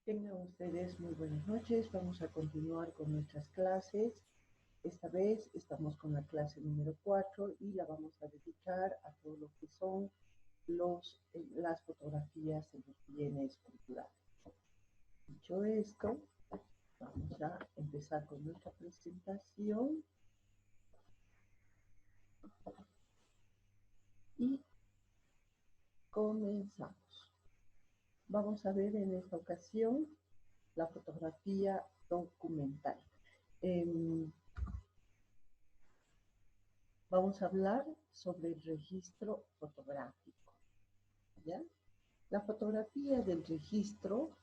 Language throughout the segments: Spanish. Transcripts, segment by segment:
Tengan ustedes muy buenas noches. Vamos a continuar con nuestras clases. Esta vez estamos con la clase número 4 y la vamos a dedicar a todo lo que son las fotografías de los bienes culturales. Dicho esto, vamos a empezar con nuestra presentación y comenzamos. Vamos a ver en esta ocasión la fotografía documental. Vamos a hablar sobre el registro fotográfico, ¿ya? La fotografía del registro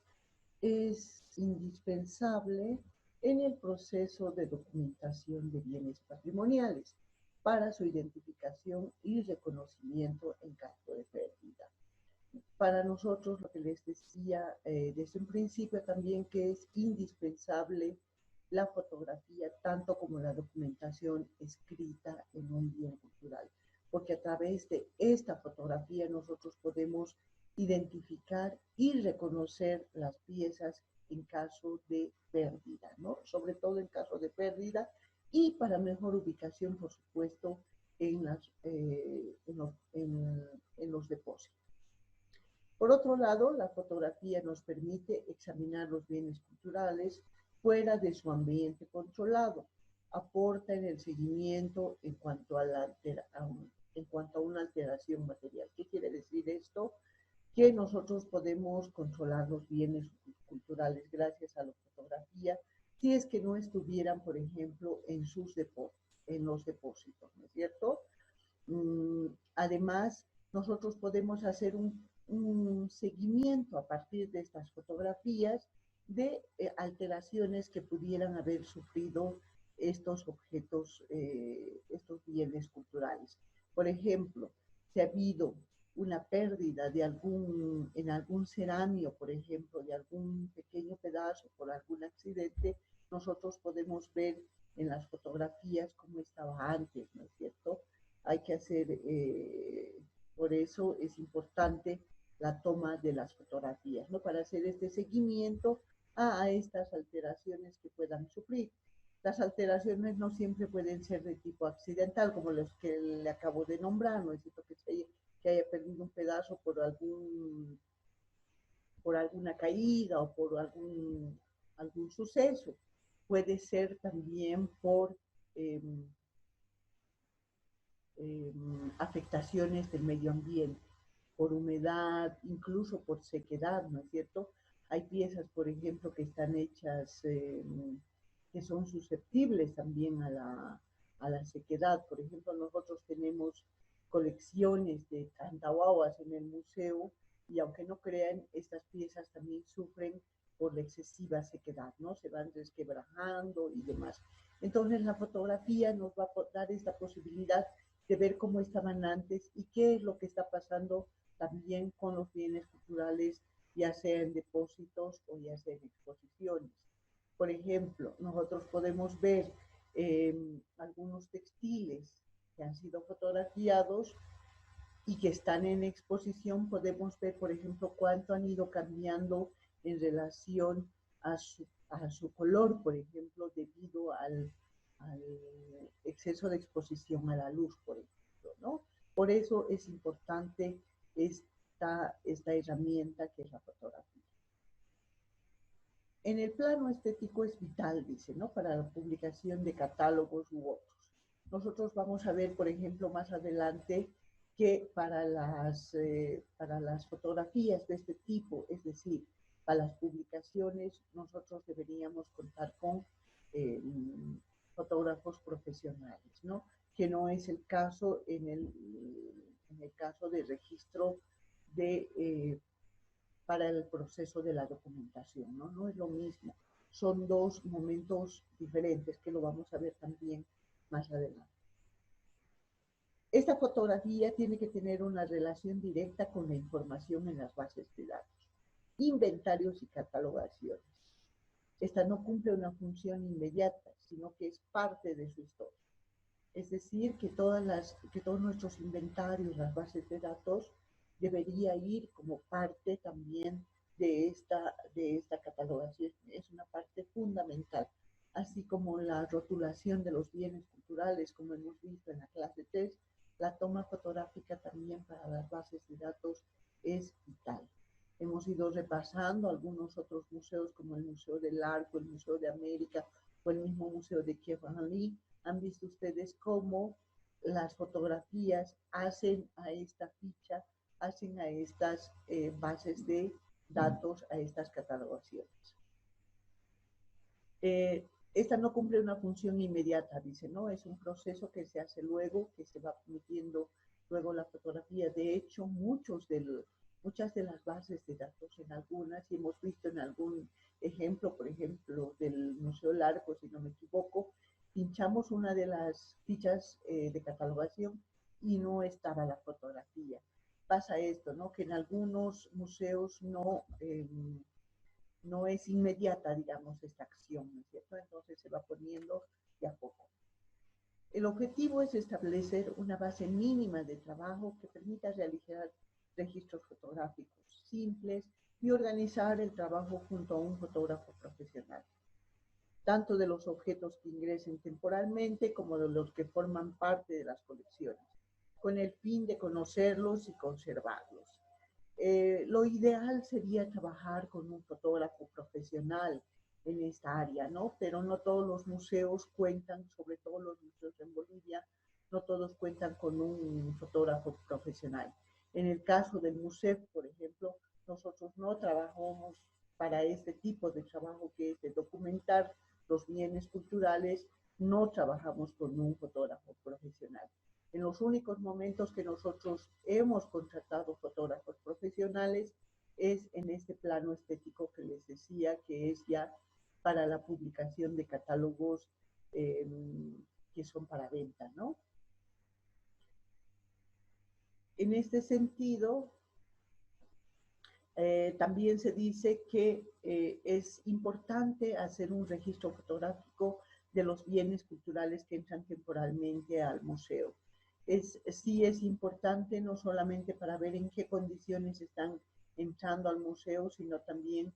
es indispensable en el proceso de documentación de bienes patrimoniales para su identificación y reconocimiento en caso de pérdida. Para nosotros, lo que les decía desde un principio también, que es indispensable la fotografía, tanto como la documentación escrita en un bien cultural, porque a través de esta fotografía nosotros podemos identificar y reconocer las piezas en caso de pérdida, ¿no? Sobre todo en caso de pérdida y para mejor ubicación, por supuesto, en los depósitos. Por otro lado, la fotografía nos permite examinar los bienes culturales fuera de su ambiente controlado. Aporta en el seguimiento en cuanto a una alteración material. ¿Qué quiere decir esto? Que nosotros podemos controlar los bienes culturales gracias a la fotografía si es que no estuvieran, por ejemplo, en los depósitos, ¿no es cierto? Además, nosotros podemos hacer un seguimiento a partir de estas fotografías de alteraciones que pudieran haber sufrido estos objetos, estos bienes culturales. Por ejemplo, si ha habido una pérdida en algún cerámico, por ejemplo, de algún pequeño pedazo por algún accidente, nosotros podemos ver en las fotografías cómo estaba antes, ¿no es cierto? Hay que hacer, por eso es importante la toma de las fotografías, ¿no? Para hacer este seguimiento a estas alteraciones que puedan sufrir. Las alteraciones no siempre pueden ser de tipo accidental, como los que le acabo de nombrar, ¿no es cierto? Que haya perdido un pedazo por alguna caída o por algún suceso. Puede ser también por afectaciones del medio ambiente, por humedad, incluso por sequedad, ¿no es cierto? Hay piezas, por ejemplo, que están hechas, que son susceptibles también a la sequedad. Por ejemplo, nosotros tenemos colecciones de cantahuahuas en el museo y aunque no crean, estas piezas también sufren por la excesiva sequedad, ¿no? Se van resquebrajando y demás. Entonces la fotografía nos va a dar esta posibilidad de ver cómo estaban antes y qué es lo que está pasando también con los bienes culturales, ya sea en depósitos o ya sea en exposiciones. Por ejemplo, nosotros podemos ver algunos textiles que han sido fotografiados y que están en exposición. Podemos ver, por ejemplo, cuánto han ido cambiando en relación a su color, por ejemplo, debido al exceso de exposición a la luz, por ejemplo, ¿no? Por eso es importante esta herramienta que es la fotografía. En el plano estético es vital, dice, ¿no? Para la publicación de catálogos u otros. Nosotros vamos a ver, por ejemplo, más adelante que para las fotografías de este tipo, es decir, para las publicaciones, nosotros deberíamos contar con eh, fotógrafos profesionales, ¿no? Que no es el caso en el caso de registro para el proceso de la documentación, ¿no? No es lo mismo. Son dos momentos diferentes que lo vamos a ver también más adelante. Esta fotografía tiene que tener una relación directa con la información en las bases de datos, inventarios y catalogaciones. Esta no cumple una función inmediata, sino que es parte de su historia. Es decir, que todos nuestros inventarios, las bases de datos, debería ir como parte también de esta catalogación. Es una parte fundamental, así como la rotulación de los bienes culturales, como hemos visto en la clase 3, la toma fotográfica también para las bases de datos es vital. Hemos ido repasando algunos otros museos como el Museo del Arco, el Museo de América o el mismo Museo de Kiev-Ali. Han visto ustedes cómo las fotografías hacen a esta ficha, hacen a estas bases de datos, a estas catalogaciones. Esta no cumple una función inmediata, dice, ¿no? Es un proceso que se hace luego, que se va permitiendo luego la fotografía. De hecho, muchas de las bases de datos en algunas, y hemos visto en algún ejemplo, por ejemplo, del Museo del Arco, si no me equivoco, pinchamos una de las fichas de catalogación y no estaba la fotografía. Pasa esto, ¿no? Que en algunos museos no es inmediata, digamos, esta acción, ¿no es cierto? Entonces se va poniendo de a poco. El objetivo es establecer una base mínima de trabajo que permita realizar registros fotográficos simples y organizar el trabajo junto a un fotógrafo profesional, tanto de los objetos que ingresen temporalmente como de los que forman parte de las colecciones, con el fin de conocerlos y conservarlos. Lo ideal sería trabajar con un fotógrafo profesional en esta área, ¿no? Pero no todos los museos cuentan, sobre todo los museos en Bolivia, no todos cuentan con un fotógrafo profesional. En el caso del museo, por ejemplo, nosotros no trabajamos para este tipo de trabajo que es de documentar los bienes culturales, no trabajamos con un fotógrafo profesional. En los únicos momentos que nosotros hemos contratado fotógrafos profesionales es en este plano estético que les decía, que es ya para la publicación de catálogos que son para venta, ¿no? En este sentido, también se dice que es importante hacer un registro fotográfico de los bienes culturales que entran temporalmente al museo. Sí es importante no solamente para ver en qué condiciones están entrando al museo, sino también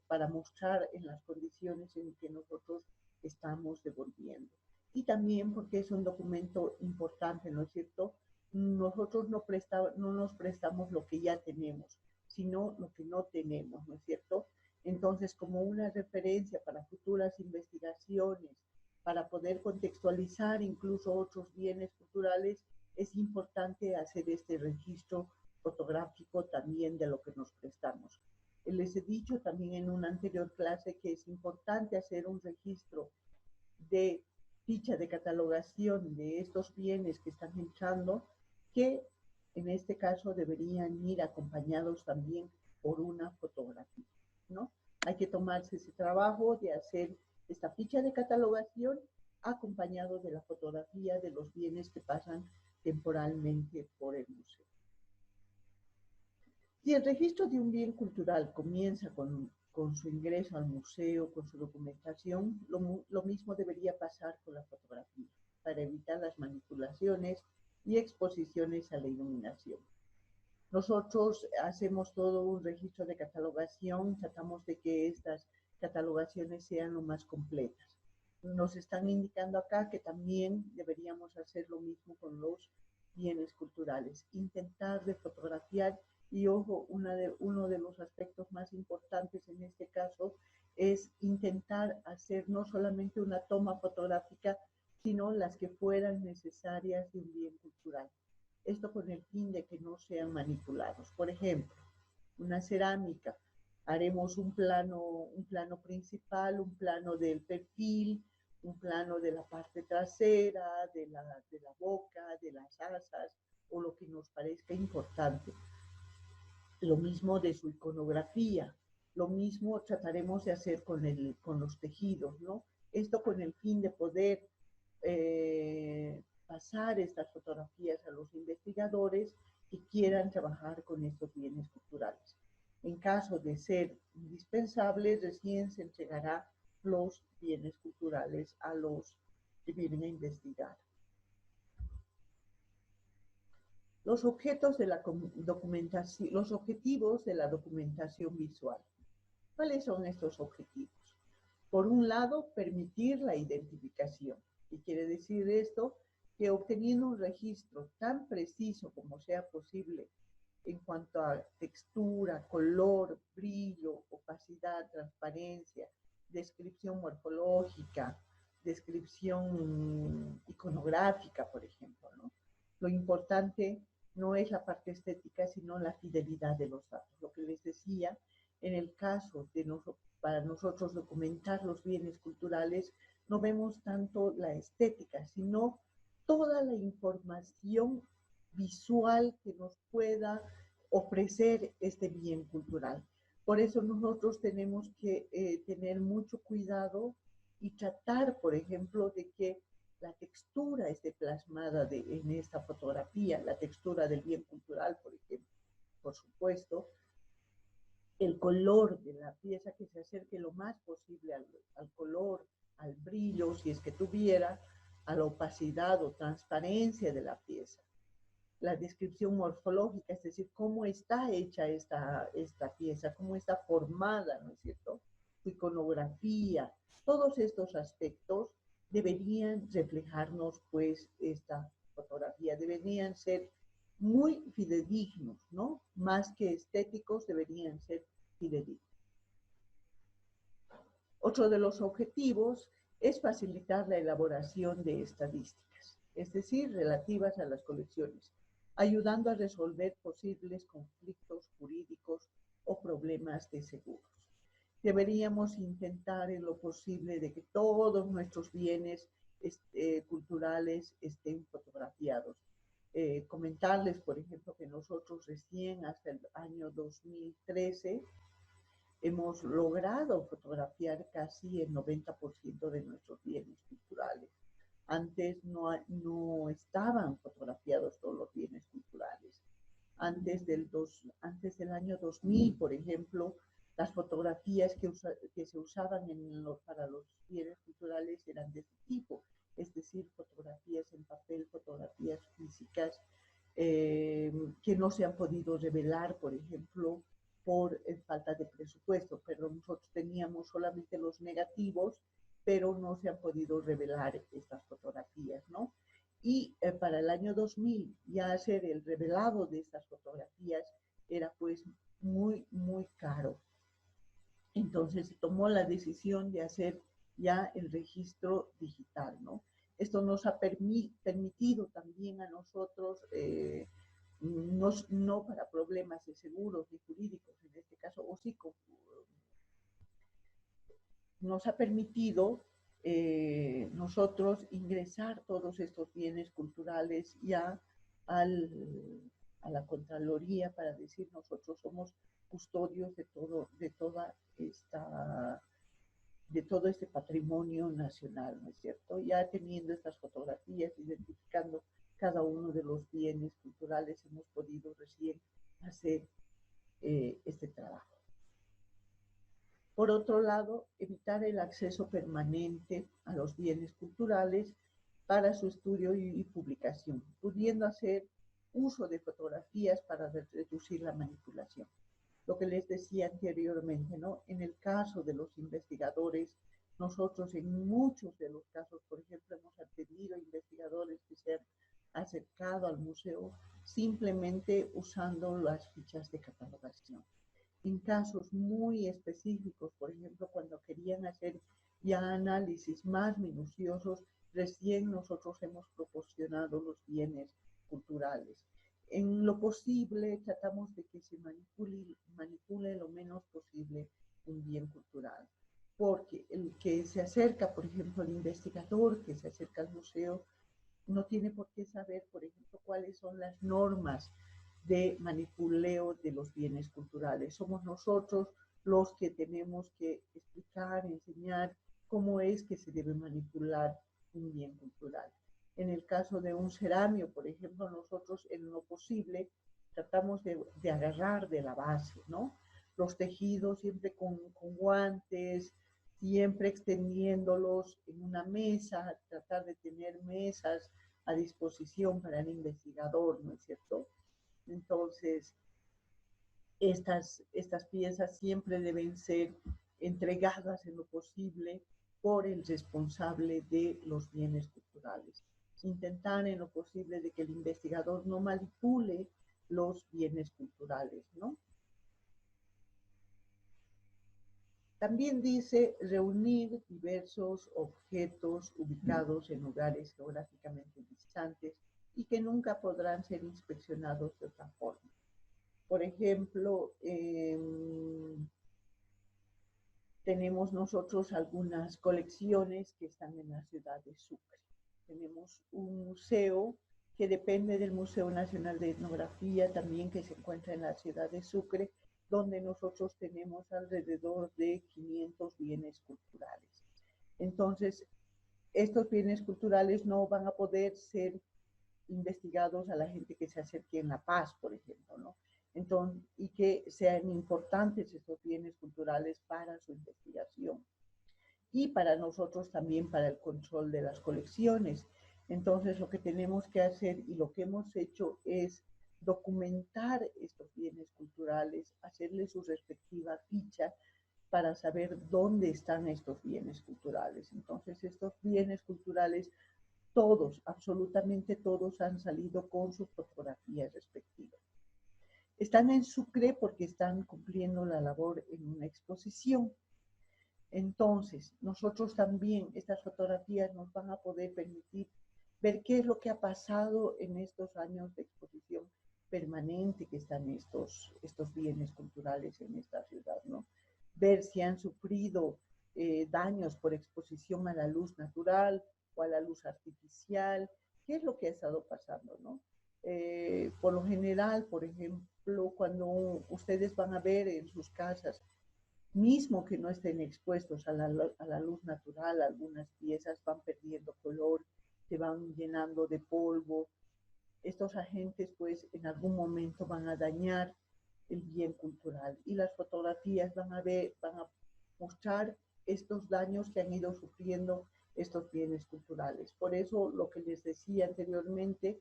para mostrar en las condiciones en que nosotros estamos devolviendo. Y también porque es un documento importante, ¿no es cierto? Nosotros no nos prestamos lo que ya tenemos, sino lo que no tenemos, ¿no es cierto? Entonces, como una referencia para futuras investigaciones, para poder contextualizar incluso otros bienes culturales, es importante hacer este registro fotográfico también de lo que nos prestamos. Les he dicho también en una anterior clase que es importante hacer un registro de ficha de catalogación de estos bienes que están entrando, que en este caso deberían ir acompañados también por una fotografía, ¿no? Hay que tomarse ese trabajo de hacer esta ficha de catalogación acompañado de la fotografía de los bienes que pasan temporalmente por el museo. Si el registro de un bien cultural comienza con su ingreso al museo, con su documentación, lo mismo debería pasar con la fotografía, para evitar las manipulaciones y exposiciones a la iluminación. Nosotros hacemos todo un registro de catalogación, tratamos de que estas catalogaciones sean lo más completas. Nos están indicando acá que también deberíamos hacer lo mismo con los bienes culturales, intentar de fotografiar. Y ojo, uno de los aspectos más importantes en este caso es intentar hacer no solamente una toma fotográfica, sino las que fueran necesarias de un bien cultural. Esto con el fin de que no sean manipulados. Por ejemplo, una cerámica, haremos un plano principal, un plano del perfil, un plano de la parte trasera, de la boca, de las asas, o lo que nos parezca importante. Lo mismo de su iconografía, lo mismo trataremos de hacer con los tejidos, ¿no? Esto con el fin de poder pasar estas fotografías a los investigadores que quieran trabajar con estos bienes culturales. En caso de ser indispensable, recién se entregará los bienes culturales a los que vienen a investigar. Los objetos de la documentación, los objetivos de la documentación visual. ¿Cuáles son estos objetivos? Por un lado, permitir la identificación. ¿Qué quiere decir esto? Que obteniendo un registro tan preciso como sea posible en cuanto a textura, color, brillo, opacidad, transparencia, descripción morfológica, descripción iconográfica, por ejemplo, ¿no? Lo importante no es la parte estética, sino la fidelidad de los datos. Lo que les decía, en el caso de para nosotros documentar los bienes culturales, no vemos tanto la estética, sino toda la información visual que nos pueda ofrecer este bien cultural. Por eso nosotros tenemos que tener mucho cuidado y tratar, por ejemplo, de que la textura esté plasmada en esta fotografía, la textura del bien cultural, por ejemplo, por supuesto, el color de la pieza que se acerque lo más posible al color, al brillo, si es que tuviera, a la opacidad o transparencia de la pieza. La descripción morfológica, es decir, cómo está hecha esta pieza, cómo está formada, ¿no es cierto? Su iconografía, todos estos aspectos deberían reflejarnos, pues, esta fotografía, deberían ser muy fidedignos, ¿no? Más que estéticos, deberían ser fidedignos. Otro de los objetivos es facilitar la elaboración de estadísticas, es decir, relativas a las colecciones, ayudando a resolver posibles conflictos jurídicos o problemas de seguros. Deberíamos intentar en lo posible de que todos nuestros bienes culturales estén fotografiados. Comentarles, por ejemplo, que nosotros recién hasta el año 2013 hemos logrado fotografiar casi el 90% de nuestros bienes culturales. Antes no estaban fotografiados todos los bienes culturales. Antes del año 2000, por ejemplo, las fotografías que se usaban para los bienes culturales eran de este tipo, es decir, fotografías en papel, fotografías físicas, que no se han podido revelar, por ejemplo, por falta de presupuesto, pero nosotros teníamos solamente los negativos, pero no se han podido revelar estas fotografías, ¿no? Y para el año 2000 ya hacer el revelado de estas fotografías era pues muy, muy caro. Entonces se tomó la decisión de hacer ya el registro digital, ¿no? Esto nos ha permitido también a nosotros, no para problemas de seguros y jurídicos en este caso, o sí, nos ha permitido nosotros ingresar todos estos bienes culturales ya al, a la Contraloría para decir nosotros somos custodios de todo este patrimonio nacional, ¿no es cierto? Ya teniendo estas fotografías, identificando cada uno de los bienes culturales, hemos podido recién hacer este trabajo. Por otro lado, evitar el acceso permanente a los bienes culturales para su estudio y publicación, pudiendo hacer uso de fotografías para reducir la manipulación. Lo que les decía anteriormente, ¿no? En el caso de los investigadores, nosotros en muchos de los casos, por ejemplo, hemos atendido investigadores que se han acercado al museo simplemente usando las fichas de catalogación. En casos muy específicos, por ejemplo, cuando querían hacer ya análisis más minuciosos, recién nosotros hemos proporcionado los bienes culturales. En lo posible tratamos de que se manipule lo menos posible un bien cultural, porque el que se acerca, por ejemplo, el investigador que se acerca al museo, no tiene por qué saber, por ejemplo, cuáles son las normas de manipuleo de los bienes culturales. Somos nosotros los que tenemos que explicar, enseñar cómo es que se debe manipular un bien cultural. En el caso de un ceramio, por ejemplo, nosotros en lo posible tratamos de agarrar de la base, ¿no? Los tejidos siempre con guantes, siempre extendiéndolos en una mesa, tratar de tener mesas a disposición para el investigador, ¿no es cierto? Entonces, estas piezas siempre deben ser entregadas en lo posible por el responsable de los bienes culturales. Intentar en lo posible de que el investigador no manipule los bienes culturales, ¿no? También dice reunir diversos objetos ubicados en lugares geográficamente distantes y que nunca podrán ser inspeccionados de otra forma. Por ejemplo, tenemos nosotros algunas colecciones que están en la ciudad de Sucre. Tenemos un museo que depende del Museo Nacional de Etnografía, también que se encuentra en la ciudad de Sucre, donde nosotros tenemos alrededor de 500 bienes culturales. Entonces, estos bienes culturales no van a poder ser investigados a la gente que se acerque en La Paz, por ejemplo, ¿no? Entonces, y que sean importantes estos bienes culturales para su investigación y para nosotros también para el control de las colecciones. Entonces, lo que tenemos que hacer y lo que hemos hecho es documentar estos bienes culturales, hacerle su respectiva ficha para saber dónde están estos bienes culturales. Entonces, estos bienes culturales, todos, absolutamente todos, han salido con sus fotografías respectivas. Están en Sucre porque están cumpliendo la labor en una exposición. Entonces, nosotros también, estas fotografías nos van a poder permitir ver qué es lo que ha pasado en estos años de exposición permanente que están estos bienes culturales en esta ciudad, ¿no? Ver si han sufrido daños por exposición a la luz natural o a la luz artificial, qué es lo que ha estado pasando, ¿no? Por lo general, por ejemplo, cuando ustedes van a ver en sus casas, mismo que no estén expuestos a la luz natural, algunas piezas van perdiendo color, se van llenando de polvo. Estos agentes, pues, en algún momento van a dañar el bien cultural y las fotografías van a mostrar estos daños que han ido sufriendo estos bienes culturales. Por eso, lo que les decía anteriormente,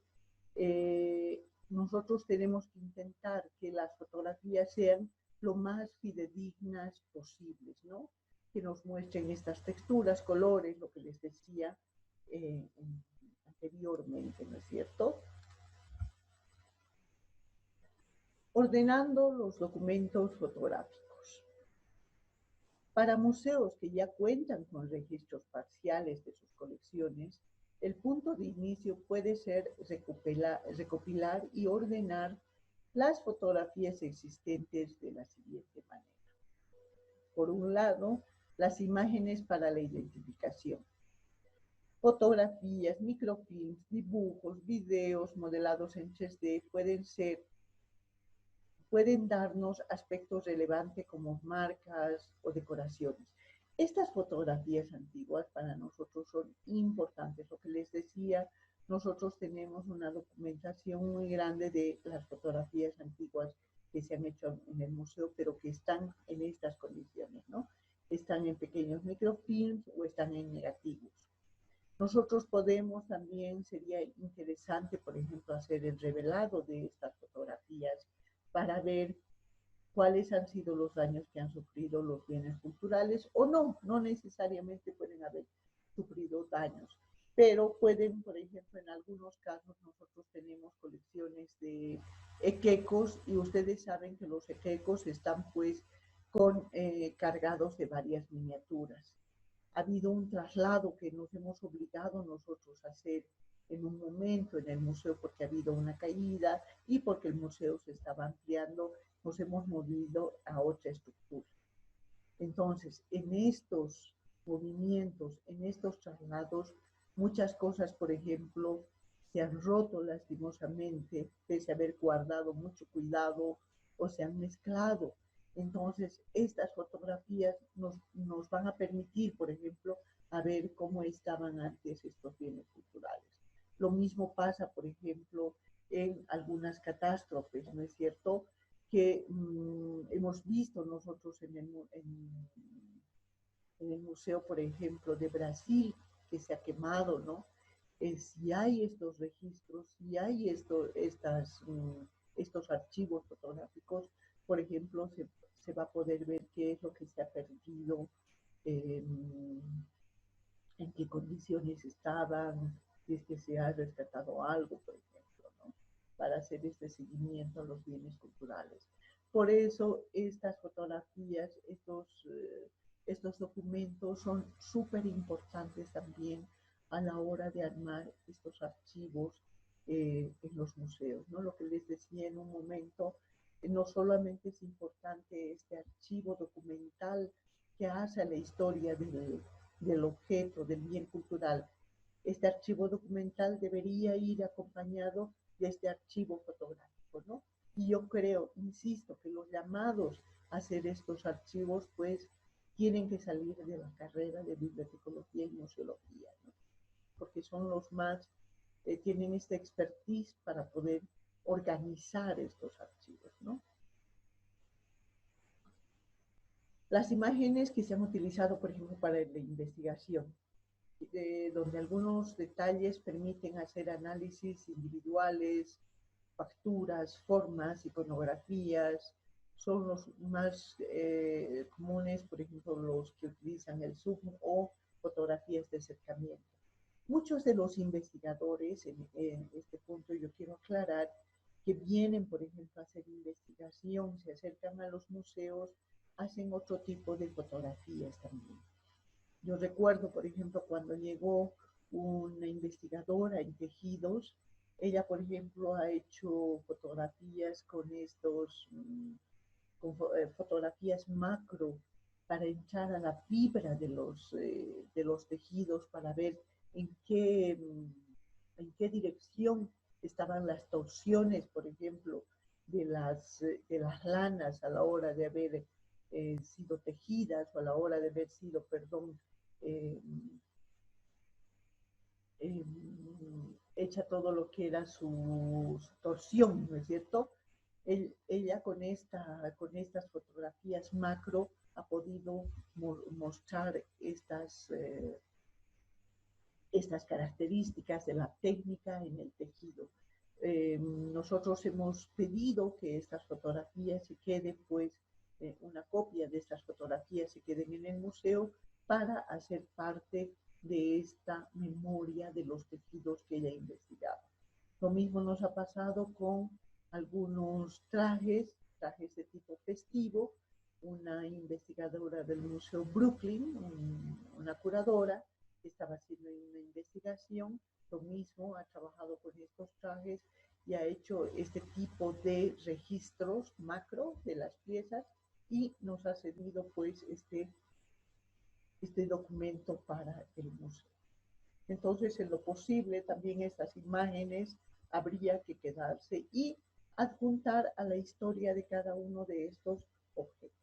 nosotros tenemos que intentar que las fotografías sean lo más fidedignas posibles, ¿no? Que nos muestren estas texturas, colores, lo que les decía anteriormente, ¿no es cierto? Ordenando los documentos fotográficos. Para museos que ya cuentan con registros parciales de sus colecciones, el punto de inicio puede ser recopilar y ordenar las fotografías existentes de la siguiente manera. Por un lado, las imágenes para la identificación. Fotografías, microfilms, dibujos, videos modelados en 3D pueden darnos aspectos relevantes como marcas o decoraciones. Estas fotografías antiguas para nosotros son importantes. Lo que les decía, nosotros tenemos una documentación muy grande de las fotografías antiguas que se han hecho en el museo, pero que están en estas condiciones, ¿no? Están en pequeños microfilms o están en negativos. Nosotros podemos también, sería interesante, por ejemplo, hacer el revelado de estas fotografías para ver cuáles han sido los daños que han sufrido los bienes culturales o no, no necesariamente pueden haber sufrido daños, pero pueden, por ejemplo, en algunos casos nosotros tenemos colecciones de equecos y ustedes saben que los equecos están pues cargados de varias miniaturas. Ha habido un traslado que nos hemos obligado nosotros a hacer en un momento en el museo porque ha habido una caída y porque el museo se estaba ampliando, nos hemos movido a otra estructura. Entonces, en estos movimientos, en estos traslados, muchas cosas, por ejemplo, se han roto lastimosamente, pese a haber guardado mucho cuidado o se han mezclado. Entonces, estas fotografías nos van a permitir, por ejemplo, a ver cómo estaban antes estos bienes culturales. Lo mismo pasa, por ejemplo, en algunas catástrofes, ¿no es cierto? Que hemos visto nosotros en el museo, por ejemplo, de Brasil, que se ha quemado, ¿no? si hay estos registros, si hay estos archivos fotográficos, por ejemplo, se va a poder ver qué es lo que se ha perdido, eh, en qué condiciones estaban, si es que se ha rescatado algo, por ejemplo, ¿no? Para hacer este seguimiento a los bienes culturales. Por eso estas fotografías, estos documentos son súper importantes también a la hora de armar estos archivos en los museos, ¿no? Lo que les decía en un momento, no solamente es importante este archivo documental que hace la historia del objeto, del bien cultural. Este archivo documental debería ir acompañado de este archivo fotográfico, ¿no? Y yo creo, insisto, que los llamados a hacer estos archivos, pues, tienen que salir de la carrera de bibliotecología y museología, ¿no? Porque son los más, tienen esta expertise para poder organizar estos archivos, ¿no? Las imágenes que se han utilizado, por ejemplo, para la investigación, donde algunos detalles permiten hacer análisis individuales, facturas, formas, iconografías, son los más comunes, por ejemplo, los que utilizan el zoom o fotografías de acercamiento. Muchos de los investigadores, en este punto yo quiero aclarar, que vienen, por ejemplo, a hacer investigación, se acercan a los museos, hacen otro tipo de fotografías también. Yo recuerdo, por ejemplo, cuando llegó una investigadora en tejidos, ella, por ejemplo, ha hecho fotografías con fotografías macro para entrar a la fibra de los tejidos para ver en qué, en qué dirección estaban las torsiones, por ejemplo, de las lanas a la hora de haber sido tejidas o a la hora de haber sido, perdón, eh, eh, hecha todo lo que era su torsión, ¿no es cierto? Ella con estas fotografías macro ha podido mostrar estas características de la técnica en el tejido. Nosotros hemos pedido que estas fotografías se queden, pues, una copia de estas fotografías se queden en el museo para hacer parte de esta memoria de los tejidos que ella investigaba. Lo mismo nos ha pasado con algunos trajes de tipo festivo, una investigadora del Museo Brooklyn, una curadora, que estaba haciendo una investigación, lo mismo ha trabajado con estos trajes y ha hecho este tipo de registros macro de las piezas y nos ha cedido pues este documento para el museo. Entonces, en lo posible, también estas imágenes habría que quedarse y adjuntar a la historia de cada uno de estos objetos.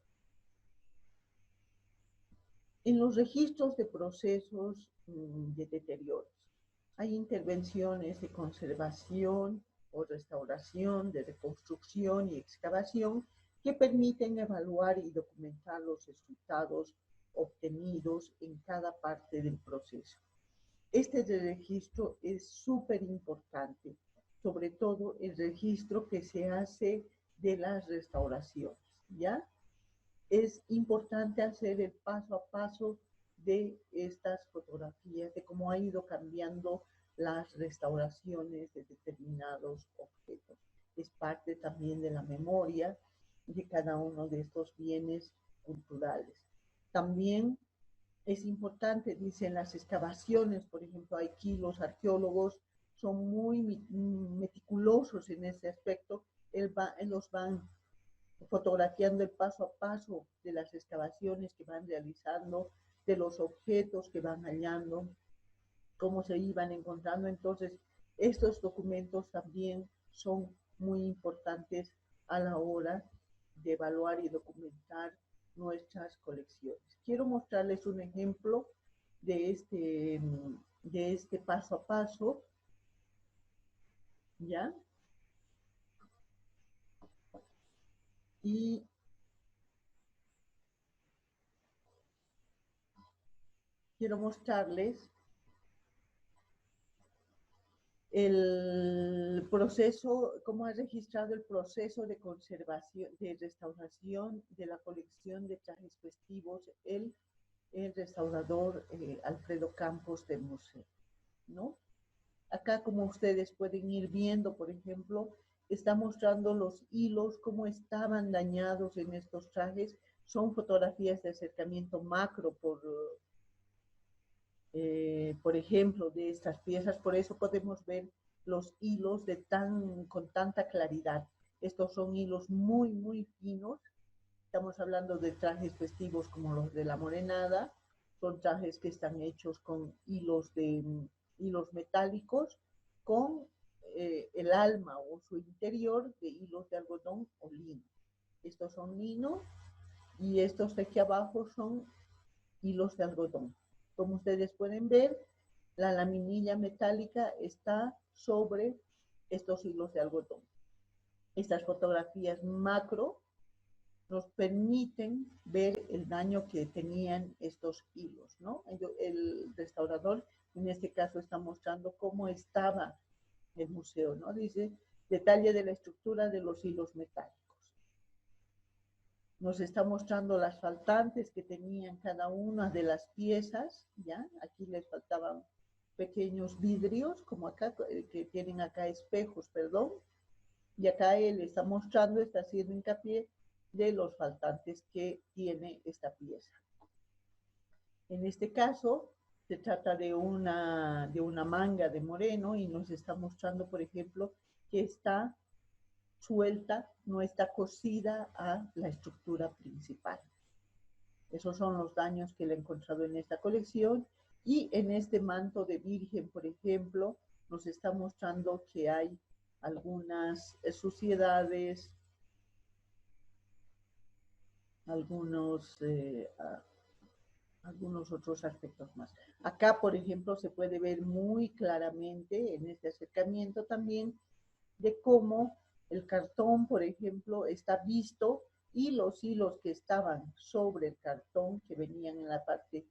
En los registros de procesos de deterioro, hay intervenciones de conservación o restauración, de reconstrucción y excavación que permiten evaluar y documentar los resultados obtenidos en cada parte del proceso. Este registro es súper importante, sobre todo el registro que se hace de las restauraciones, ¿ya? Es importante hacer el paso a paso de estas fotografías, de cómo ha ido cambiando las restauraciones de determinados objetos. Es parte también de la memoria de cada uno de estos bienes culturales. También es importante, dicen las excavaciones, por ejemplo, aquí los arqueólogos son muy meticulosos en ese aspecto, los van fotografiando el paso a paso de las excavaciones que van realizando, de los objetos que van hallando, cómo se iban encontrando. Entonces, estos documentos también son muy importantes a la hora de evaluar y documentar nuestras colecciones. Quiero mostrarles un ejemplo de este paso a paso, ¿ya? Y quiero mostrarles el proceso, cómo ha registrado el proceso de conservación, de restauración de la colección de trajes festivos, el restaurador Alfredo Campos del museo, ¿no? Acá, como ustedes pueden ir viendo, por ejemplo, está mostrando los hilos, cómo estaban dañados en estos trajes. Son fotografías de acercamiento macro, por ejemplo, de estas piezas. Por eso podemos ver los hilos con tanta claridad. Estos son hilos muy, muy finos. Estamos hablando de trajes festivos como los de la Morenada. Son trajes que están hechos con hilos metálicos, con el alma o su interior de hilos de algodón o lino. Estos son lino y estos de aquí abajo son hilos de algodón. Como ustedes pueden ver, la laminilla metálica está sobre estos hilos de algodón. Estas fotografías macro nos permiten ver el daño que tenían estos hilos, ¿no? El restaurador, en este caso, está mostrando cómo estaba el museo, ¿no? Dice, detalle de la estructura de los hilos metálicos. Nos está mostrando las faltantes que tenían cada una de las piezas, ¿ya? Aquí les faltaban pequeños vidrios, como acá, que tienen acá espejos, perdón, y acá él está mostrando, está haciendo hincapié de los faltantes que tiene esta pieza. En este caso, se trata de una manga de moreno y nos está mostrando, por ejemplo, que está suelta, no está cosida a la estructura principal. Esos son los daños que le he encontrado en esta colección. Y en este manto de Virgen, por ejemplo, nos está mostrando que hay algunas suciedades, algunos otros aspectos más. Acá, por ejemplo, se puede ver muy claramente en este acercamiento también de cómo el cartón, por ejemplo, está visto y los hilos que estaban sobre el cartón, que venían en la parte,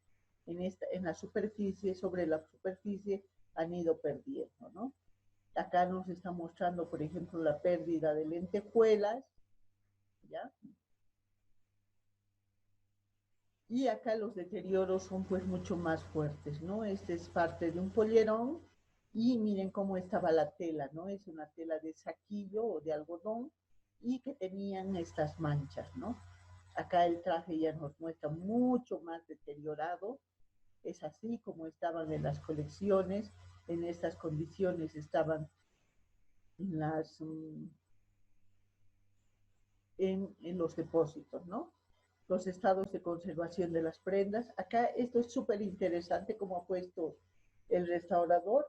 en la superficie, sobre la superficie, han ido perdiendo, ¿no? Acá nos está mostrando, por ejemplo, la pérdida de lentejuelas, ¿ya? Y acá los deterioros son pues mucho más fuertes, ¿no? Este es parte de un pollerón y miren cómo estaba la tela, ¿no? Es una tela de saquillo o de algodón y que tenían estas manchas, ¿no? Acá el traje ya nos muestra mucho más deteriorado, es así como estaban en las colecciones, en estas condiciones estaban en, en los depósitos, ¿no? Los estados de conservación de las prendas. Acá esto es súper interesante como ha puesto el restaurador,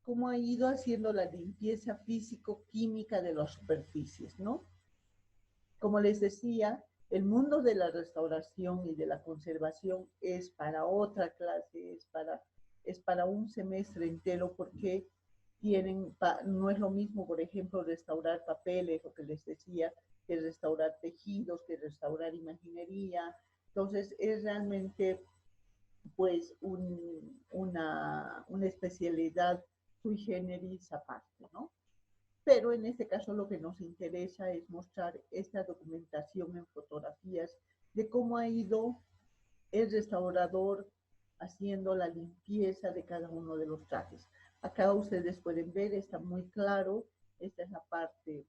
cómo ha ido haciendo la limpieza físico-química de las superficies, ¿no? Como les decía, el mundo de la restauración y de la conservación es para otra clase, es para un semestre entero porque no es lo mismo, por ejemplo, restaurar papeles, lo que les decía, que restaurar tejidos, que restaurar imaginería. Entonces, es realmente pues una especialidad sui generis aparte, ¿no? Pero en este caso lo que nos interesa es mostrar esta documentación en fotografías de cómo ha ido el restaurador haciendo la limpieza de cada uno de los trajes. Acá ustedes pueden ver, está muy claro, esta es la parte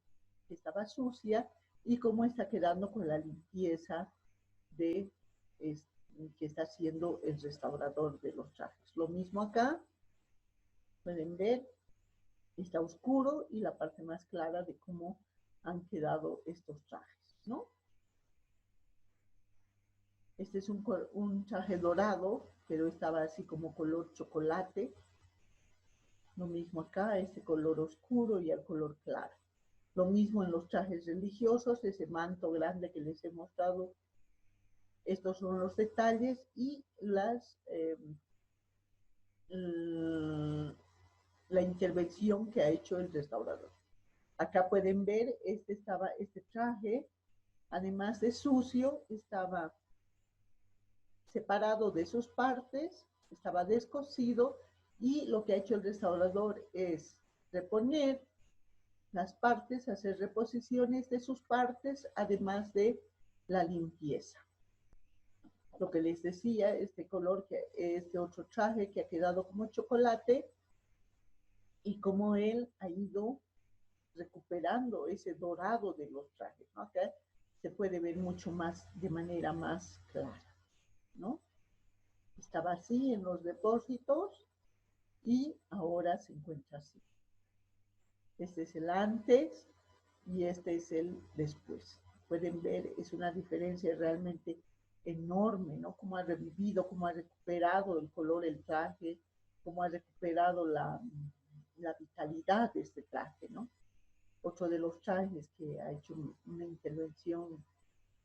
que estaba sucia y cómo está quedando con la limpieza de, que está haciendo el restaurador de los trajes. Lo mismo acá, pueden ver, está oscuro y la parte más clara de cómo han quedado estos trajes, ¿no? Este es un traje dorado, pero estaba así como color chocolate. Lo mismo acá, este color oscuro y el color claro. Lo mismo en los trajes religiosos, ese manto grande que les he mostrado. Estos son los detalles y la intervención que ha hecho el restaurador. Acá pueden ver, este traje, además de sucio, estaba separado de sus partes, estaba descosido y lo que ha hecho el restaurador es reponer las partes, hacer reposiciones de sus partes, además de la limpieza. Lo que les decía, este color, este otro traje que ha quedado como chocolate, y cómo él ha ido recuperando ese dorado de los trajes, ¿no? Acá se puede ver mucho más, de manera más clara, ¿no? Estaba así en los depósitos y ahora se encuentra así. Este es el antes y este es el después. Pueden ver, es una diferencia realmente enorme, ¿no? Cómo ha revivido, cómo ha recuperado el color, el traje, cómo ha recuperado la vitalidad de este traje, ¿no? Otro de los trajes que ha hecho una intervención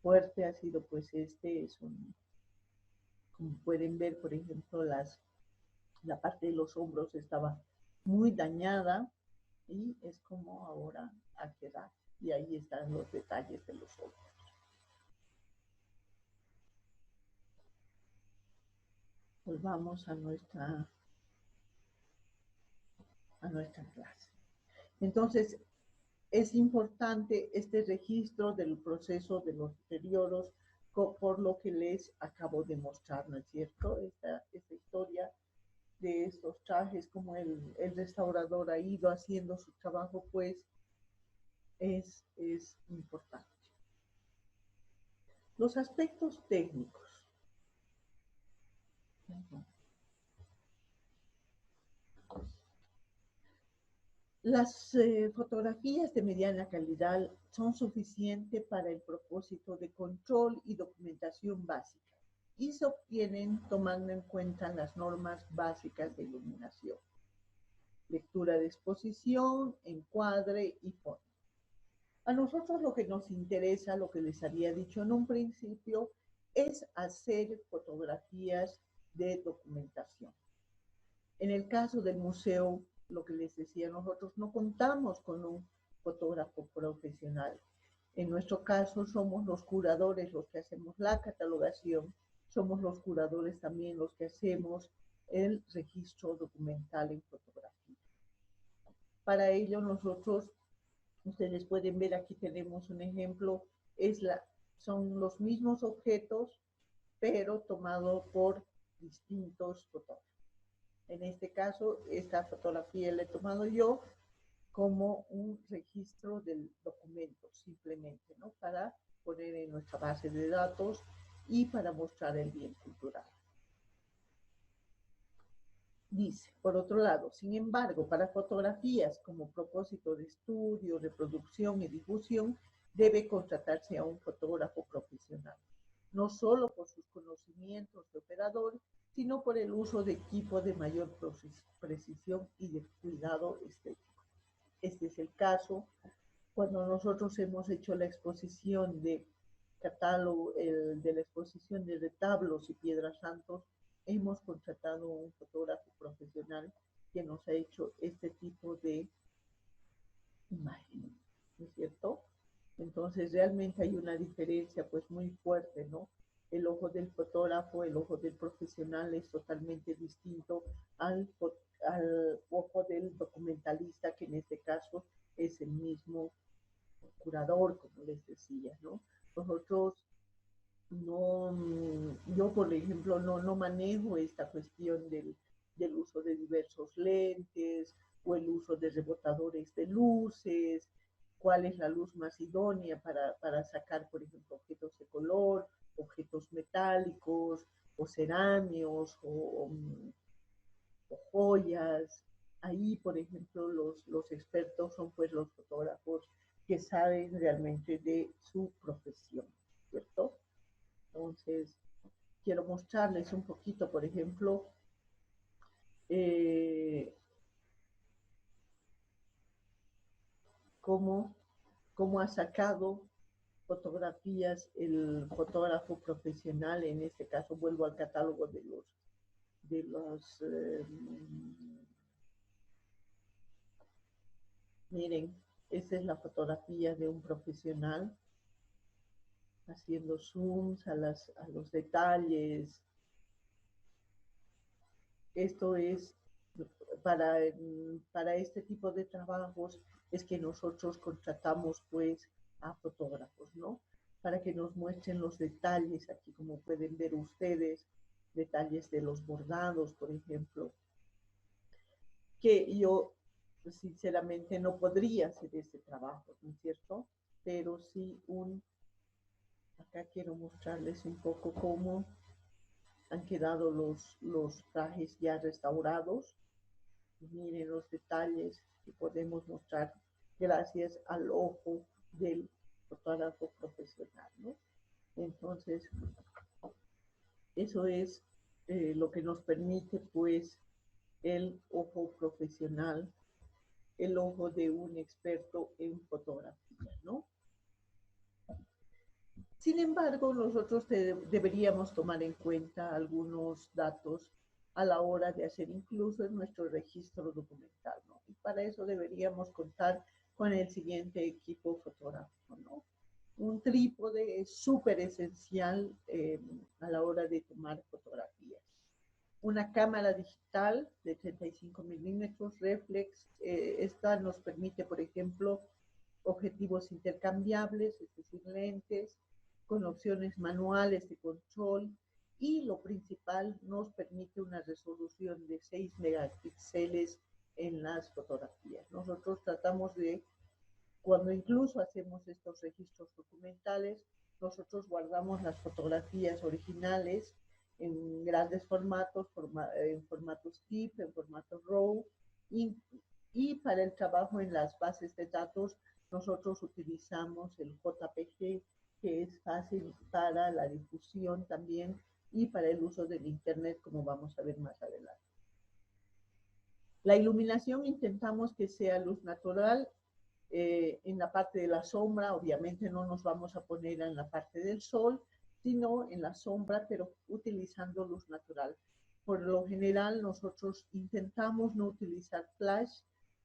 fuerte ha sido pues este, es un, como pueden ver, por ejemplo, la parte de los hombros estaba muy dañada y es como ahora ha quedado. Y ahí están los detalles de los hombros. Volvamos a nuestra clase. Entonces, es importante este registro del proceso de los deterioros por lo que les acabo de mostrar, ¿no es cierto? Esta historia de estos trajes, como el restaurador ha ido haciendo su trabajo, pues es importante. Los aspectos técnicos. Las fotografías de mediana calidad son suficientes para el propósito de control y documentación básica y se obtienen tomando en cuenta las normas básicas de iluminación, lectura de exposición, encuadre y fondo. A nosotros lo que nos interesa, lo que les había dicho en un principio, es hacer fotografías de documentación. En el caso del museo, lo que les decía, nosotros no contamos con un fotógrafo profesional. En nuestro caso somos los curadores los que hacemos la catalogación, somos los curadores también los que hacemos el registro documental en fotografía. Para ello nosotros, ustedes pueden ver aquí tenemos un ejemplo, son los mismos objetos, pero tomado por distintos fotógrafos. En este caso, esta fotografía la he tomado yo como un registro del documento, simplemente, ¿no? Para poner en nuestra base de datos y para mostrar el bien cultural. Dice, por otro lado, sin embargo, para fotografías como propósito de estudio, reproducción y difusión, debe contratarse a un fotógrafo profesional, no solo por sus conocimientos de operador, sino por el uso de equipo de mayor precisión y de cuidado estético. Este es el caso cuando nosotros hemos hecho la exposición de catálogo, de la exposición de retablos y piedras santos, hemos contratado un fotógrafo profesional que nos ha hecho este tipo de imágenes, ¿no es cierto? Entonces realmente hay una diferencia pues muy fuerte, ¿no? El ojo del fotógrafo, el ojo del profesional es totalmente distinto al ojo del documentalista, que en este caso es el mismo curador, como les decía, ¿no? Nosotros no, yo por ejemplo no manejo esta cuestión del uso de diversos lentes o el uso de rebotadores de luces, cuál es la luz más idónea para sacar, por ejemplo, objetos de color, objetos metálicos o cerámicos o joyas. Ahí, por ejemplo, los expertos son pues los fotógrafos que saben realmente de su profesión, ¿cierto? Entonces, quiero mostrarles un poquito, por ejemplo, cómo, cómo ha sacado fotografías el fotógrafo profesional. En este caso vuelvo al catálogo de los miren, esta es la fotografía de un profesional haciendo zooms a los detalles. Esto es para este tipo de trabajos es que nosotros contratamos pues a fotógrafos, ¿no? Para que nos muestren los detalles, aquí como pueden ver ustedes, detalles de los bordados, por ejemplo, que yo pues, sinceramente no podría hacer ese trabajo, ¿no es cierto? Pero sí acá quiero mostrarles un poco cómo han quedado los trajes ya restaurados. Miren los detalles que podemos mostrar gracias al ojo del fotógrafo profesional, ¿no? Entonces, eso es lo que nos permite, pues, el ojo profesional, el ojo de un experto en fotografía, ¿no? Sin embargo, nosotros deberíamos tomar en cuenta algunos datos a la hora de hacer incluso en nuestro registro documental, ¿no? Y para eso deberíamos contar con el siguiente equipo fotográfico, ¿no? Un trípode es súper esencial a la hora de tomar fotografías. Una cámara digital de 35 milímetros reflex, esta nos permite, por ejemplo, objetivos intercambiables, es decir, lentes, con opciones manuales de control y lo principal nos permite una resolución de 6 megapíxeles en las fotografías. Nosotros tratamos de, cuando incluso hacemos estos registros documentales, nosotros guardamos las fotografías originales en grandes formatos, en formatos TIFF, en formato RAW, y para el trabajo en las bases de datos nosotros utilizamos el JPG, que es fácil para la difusión también y para el uso del Internet, como vamos a ver más adelante. La iluminación intentamos que sea luz natural. En la parte de la sombra, obviamente no nos vamos a poner en la parte del sol, sino en la sombra, pero utilizando luz natural. Por lo general, nosotros intentamos no utilizar flash,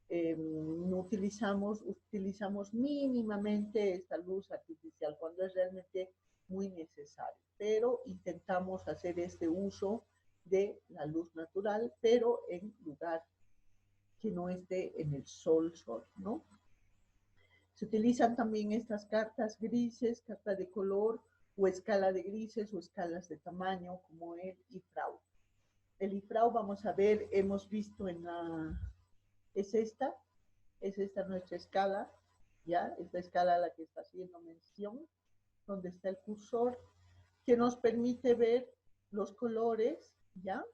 no utilizamos mínimamente esta luz artificial cuando es realmente muy necesario, pero intentamos hacer este uso de la luz natural, pero en lugar que no esté en el sol, ¿no? Se utilizan también estas cartas grises, carta de color o escala de grises o escalas de tamaño como el IFRAW. El IFRAW, vamos a ver, hemos visto en la... Es esta nuestra escala, ¿ya? Esta escala a la que está haciendo mención, donde está el cursor, que nos permite ver los colores, ¿ya?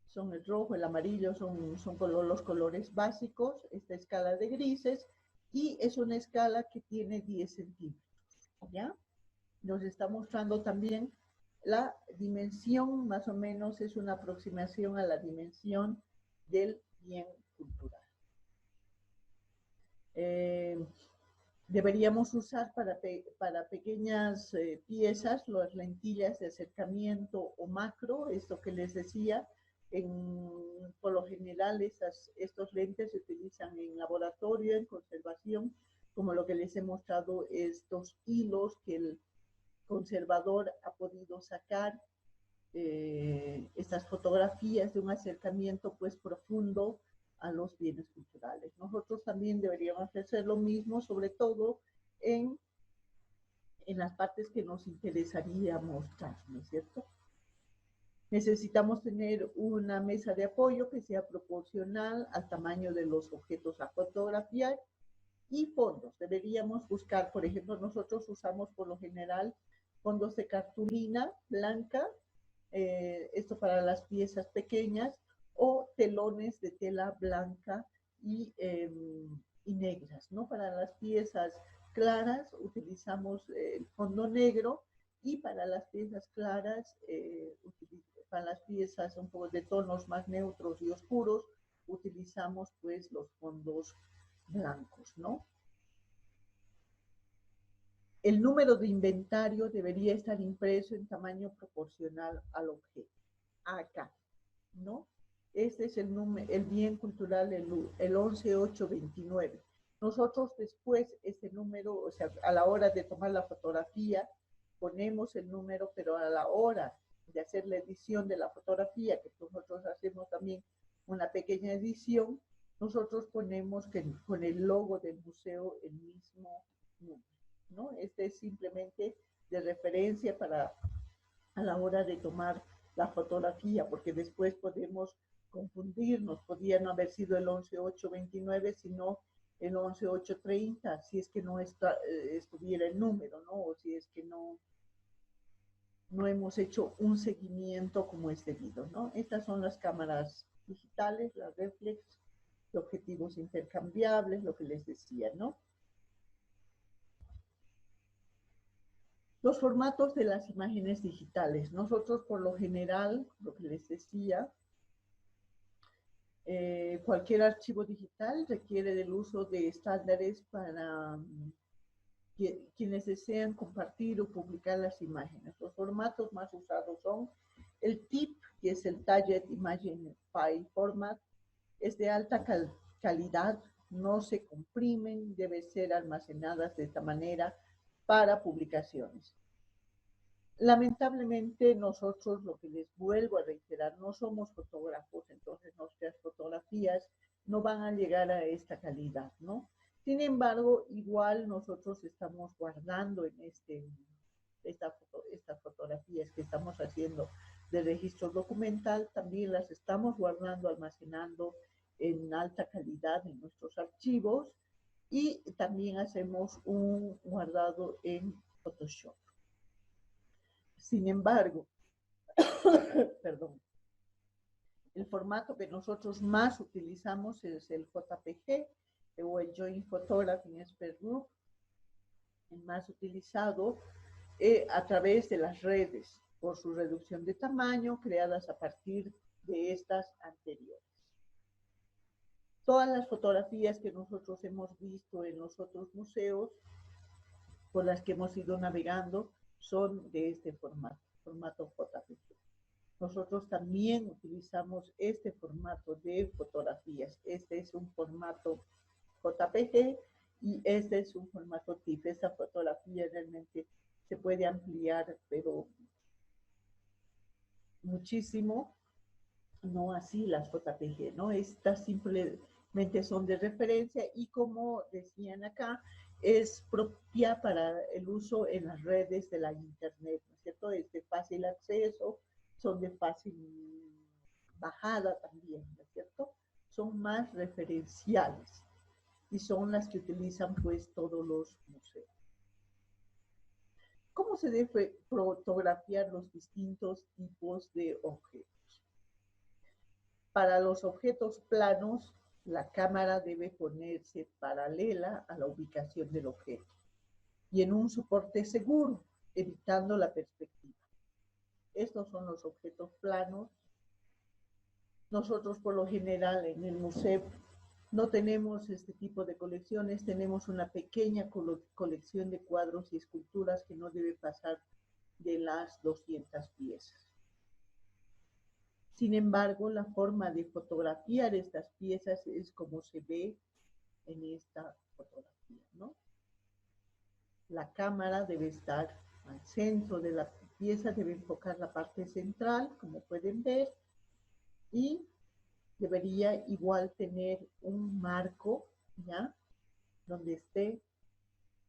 Son el rojo, el amarillo, son los colores básicos, esta escala de grises, y es una escala que tiene 10 centímetros, ¿ya? Nos está mostrando también la dimensión, más o menos es una aproximación a la dimensión del bien cultural. Deberíamos usar para pequeñas piezas las lentillas de acercamiento o macro, esto que les decía. Por lo general estos lentes se utilizan en laboratorio, en conservación, como lo que les he mostrado, estos hilos que el conservador ha podido sacar, estas fotografías de un acercamiento pues profundo a los bienes culturales. Nosotros también deberíamos hacer lo mismo, sobre todo en las partes que nos interesaría mostrar, ¿no es cierto? Necesitamos tener una mesa de apoyo que sea proporcional al tamaño de los objetos a fotografiar y fondos. Deberíamos buscar, por ejemplo, nosotros usamos por lo general fondos de cartulina blanca, esto para las piezas pequeñas, o telones de tela blanca y negras, ¿no? Para las piezas claras utilizamos el fondo negro y para las piezas claras, para las piezas un poco de tonos más neutros y oscuros, utilizamos pues los fondos blancos, ¿no? El número de inventario debería estar impreso en tamaño proporcional al objeto. Acá, ¿no? Este es el bien cultural, el 11829. Nosotros después este número, o sea, a la hora de tomar la fotografía, ponemos el número, pero a la hora de hacer la edición de la fotografía, que nosotros hacemos también una pequeña edición, nosotros ponemos que con el logo del museo el mismo número, ¿no? Este es simplemente de referencia para a la hora de tomar la fotografía, porque después podemos confundirnos, podía no haber sido el 11.829, sino el 11.830, si es que no estuviera el número, ¿no? O si es que no hemos hecho un seguimiento como es debido, ¿no? Estas son las cámaras digitales, las reflex, de objetivos intercambiables, lo que les decía, ¿no? Los formatos de las imágenes digitales. Nosotros, por lo general, lo que les decía, cualquier archivo digital requiere del uso de estándares para quienes desean compartir o publicar las imágenes. Los formatos más usados son el TIFF, que es el Target Image File Format, es de alta calidad, no se comprimen, deben ser almacenadas de esta manera para publicaciones. Lamentablemente nosotros, lo que les vuelvo a reiterar, no somos fotógrafos, entonces nuestras fotografías no van a llegar a esta calidad, ¿no? Sin embargo, igual nosotros estamos guardando en estas fotografías que estamos haciendo de registro documental, también las estamos guardando, almacenando en alta calidad en nuestros archivos y también hacemos un guardado en Photoshop. Sin embargo, perdón, el formato que nosotros más utilizamos es el JPG o el Joint Photography Expert Group, el más utilizado a través de las redes por su reducción de tamaño creadas a partir de estas anteriores. Todas las fotografías que nosotros hemos visto en los otros museos por las que hemos ido navegando son de este formato JPG. Nosotros también utilizamos este formato de fotografías. Este es un formato JPG y este es un formato TIFF. Esta fotografía realmente se puede ampliar, pero muchísimo, no así las JPG, ¿no? Estas simplemente son de referencia y como decían acá, es propia para el uso en las redes de la internet, ¿no es cierto? Es de fácil acceso, son de fácil bajada también, ¿no es cierto? Son más referenciales y son las que utilizan pues todos los museos. ¿Cómo se debe fotografiar los distintos tipos de objetos? Para los objetos planos, la cámara debe ponerse paralela a la ubicación del objeto y en un soporte seguro, evitando la perspectiva. Estos son los objetos planos. Nosotros por lo general en el museo no tenemos este tipo de colecciones, tenemos una pequeña colección de cuadros y esculturas que no debe pasar de las 200 piezas. Sin embargo, la forma de fotografiar estas piezas es como se ve en esta fotografía, ¿no? La cámara debe estar al centro de la pieza, debe enfocar la parte central, como pueden ver, y debería igual tener un marco, ¿ya? Donde esté,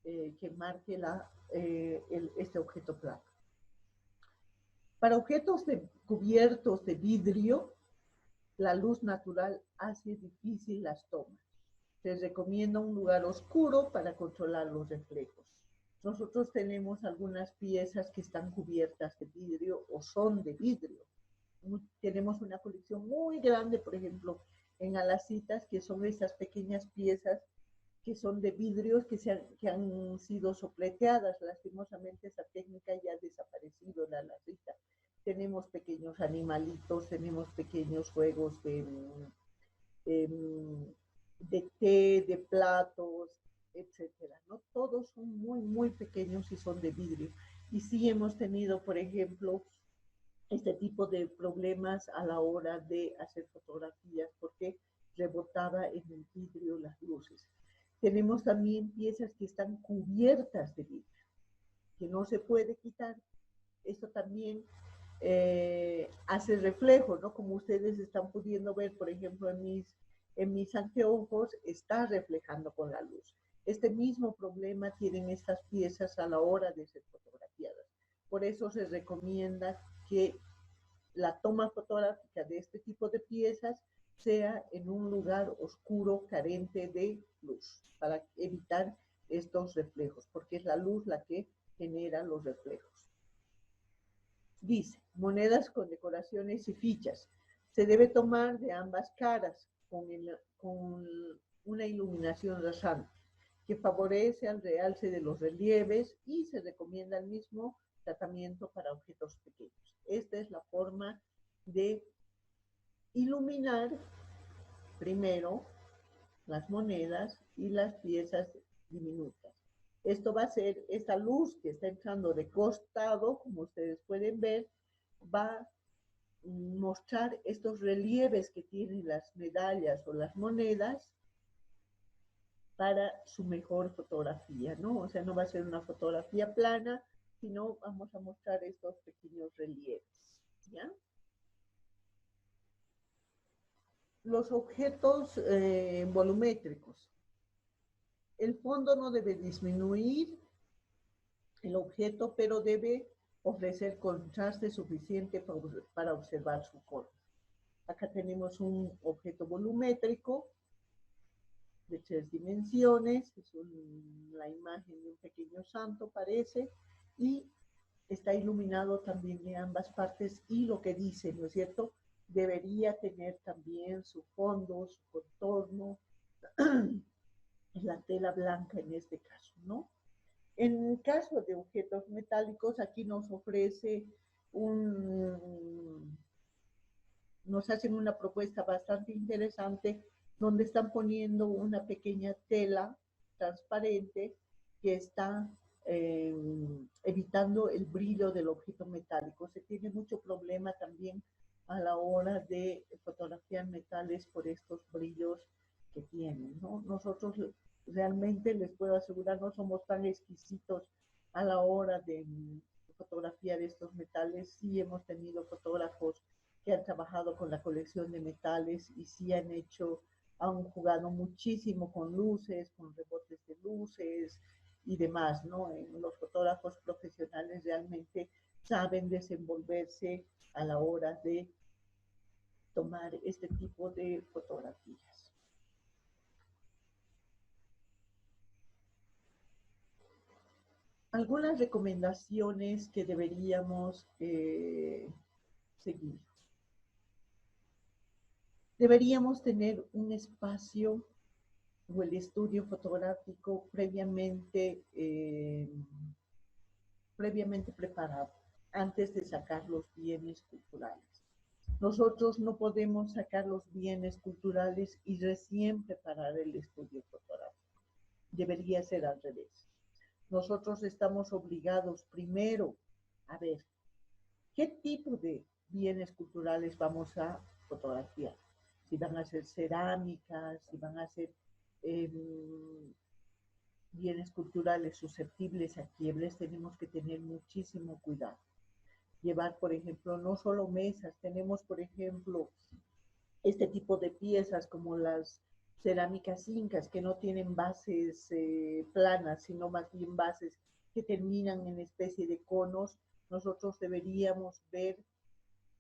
que marque este objeto plano. Para objetos cubiertos de vidrio, la luz natural hace difícil las tomas. Se recomienda un lugar oscuro para controlar los reflejos. Nosotros tenemos algunas piezas que están cubiertas de vidrio o son de vidrio. Tenemos una colección muy grande, por ejemplo, en Alacitas, que son esas pequeñas piezas que son de vidrios que han sido sopleteadas. Lastimosamente esa técnica ya ha desaparecido en la Alacita. Tenemos pequeños animalitos, tenemos pequeños juegos de té, de platos, etcétera, ¿no? Todos son muy, muy pequeños y son de vidrio. Y sí hemos tenido, por ejemplo, este tipo de problemas a la hora de hacer fotografías porque rebotaba en el vidrio las luces. Tenemos también piezas que están cubiertas de vidrio, que no se puede quitar. Esto también hace reflejo, ¿no? Como ustedes están pudiendo ver, por ejemplo, en mis anteojos, está reflejando con la luz. Este mismo problema tienen estas piezas a la hora de ser fotografiadas. Por eso se recomienda que la toma fotográfica de este tipo de piezas sea en un lugar oscuro, carente de luz, para evitar estos reflejos, porque es la luz la que genera los reflejos. Dice, monedas con decoraciones y fichas. Se debe tomar de ambas caras con una iluminación rasante que favorece al realce de los relieves y se recomienda el mismo tratamiento para objetos pequeños. Esta es la forma de iluminar primero las monedas y las piezas diminutas. Esto va a ser, esta luz que está entrando de costado, como ustedes pueden ver, va a mostrar estos relieves que tienen las medallas o las monedas para su mejor fotografía, ¿no? O sea, no va a ser una fotografía plana, sino vamos a mostrar estos pequeños relieves, ¿ya? Los objetos volumétricos. El fondo no debe disminuir el objeto, pero debe ofrecer contraste suficiente para observar su forma. Acá tenemos un objeto volumétrico de 3 dimensiones, es la imagen de un pequeño santo parece, y está iluminado también de ambas partes, y lo que dice, ¿no es cierto? Debería tener también su fondo, su contorno, la tela blanca en este caso, ¿no? En caso de objetos metálicos, aquí nos ofrece nos hacen una propuesta bastante interesante donde están poniendo una pequeña tela transparente que está evitando el brillo del objeto metálico. Se tiene mucho problema también a la hora de fotografiar metales por estos brillos que tienen, ¿no? Nosotros realmente les puedo asegurar no somos tan exquisitos a la hora de fotografiar estos metales. Sí hemos tenido fotógrafos que han trabajado con la colección de metales y sí han jugado muchísimo con luces, con rebotes de luces y demás, ¿no? Los fotógrafos profesionales realmente saben desenvolverse a la hora de tomar este tipo de fotografías. Algunas recomendaciones que deberíamos seguir. Deberíamos tener un espacio o el estudio fotográfico previamente preparado antes de sacar los bienes culturales. Nosotros no podemos sacar los bienes culturales y recién preparar el estudio fotográfico. Debería ser al revés. Nosotros estamos obligados primero a ver qué tipo de bienes culturales vamos a fotografiar. Si van a ser cerámicas, si van a ser bienes culturales susceptibles a quiebres, tenemos que tener muchísimo cuidado. Llevar, por ejemplo, no solo mesas, tenemos, por ejemplo, este tipo de piezas como las cerámicas incas que no tienen bases planas, sino más bien bases que terminan en especie de conos. Nosotros deberíamos ver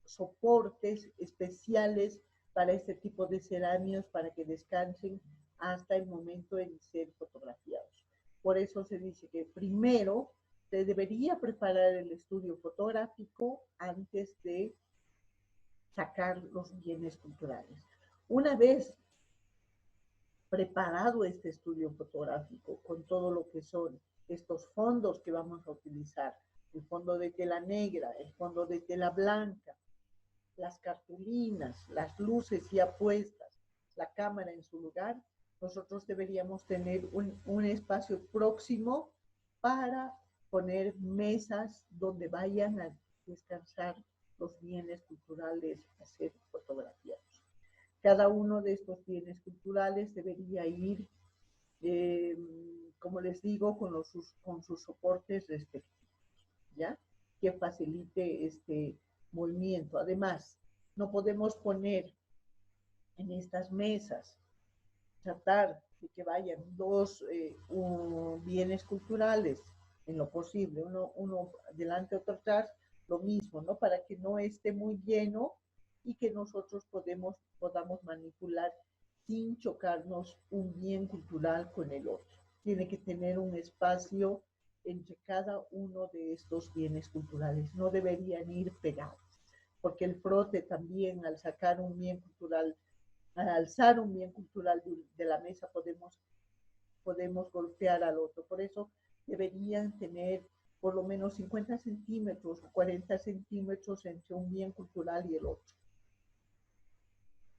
soportes especiales para este tipo de cerámicos para que descansen hasta el momento de ser fotografiados. Por eso se dice que primero se debería preparar el estudio fotográfico antes de sacar los bienes culturales. Una vez preparado este estudio fotográfico con todo lo que son estos fondos que vamos a utilizar, el fondo de tela negra, el fondo de tela blanca, las cartulinas, las luces ya puestas, la cámara en su lugar, nosotros deberíamos tener un espacio próximo para poner mesas donde vayan a descansar los bienes culturales a ser fotografiados. Cada uno de estos bienes culturales debería ir, como les digo, con sus soportes respectivos, ¿ya? Que facilite movimiento. Además, no podemos poner en estas mesas, tratar de que vayan dos bienes culturales en lo posible, uno delante, otro atrás, lo mismo, ¿no? Para que no esté muy lleno y que nosotros podamos manipular sin chocarnos un bien cultural con el otro. Tiene que tener un espacio entre cada uno de estos bienes culturales, no deberían ir pegados, porque el frote también al sacar un bien cultural, al alzar un bien cultural de la mesa podemos golpear al otro. Por eso deberían tener por lo menos 50 centímetros o 40 centímetros entre un bien cultural y el otro.